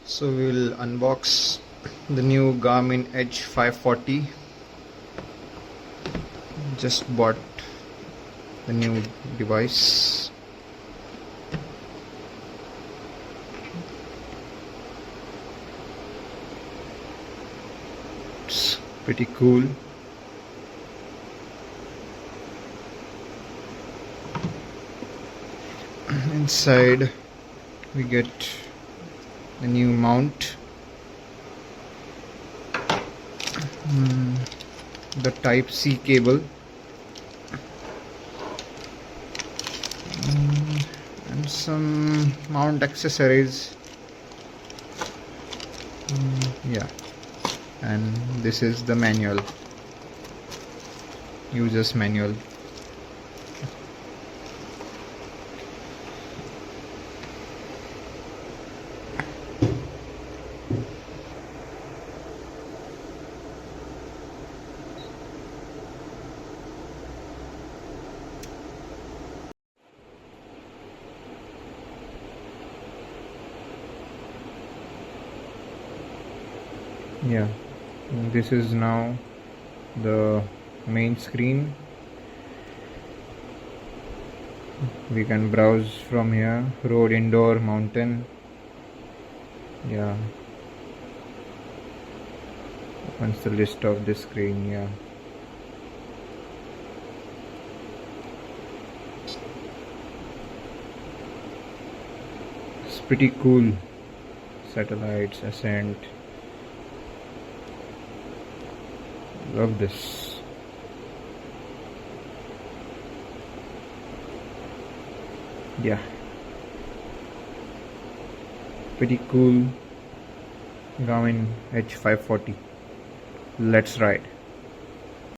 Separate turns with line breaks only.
So we will unbox the new Garmin Edge 540. Just bought the new device. It's pretty cool. Inside we get the new mount, the type C cable, and some mount accessories. Yeah, and this is the manual, user's manual. Yeah, this is now the main screen. We can browse from here: road, indoor, mountain. Yeah, opens the list of the screen. Yeah, it's pretty cool. Satellites, ascent. Love this. Yeah, pretty cool. Garmin Edge 540. Let's ride.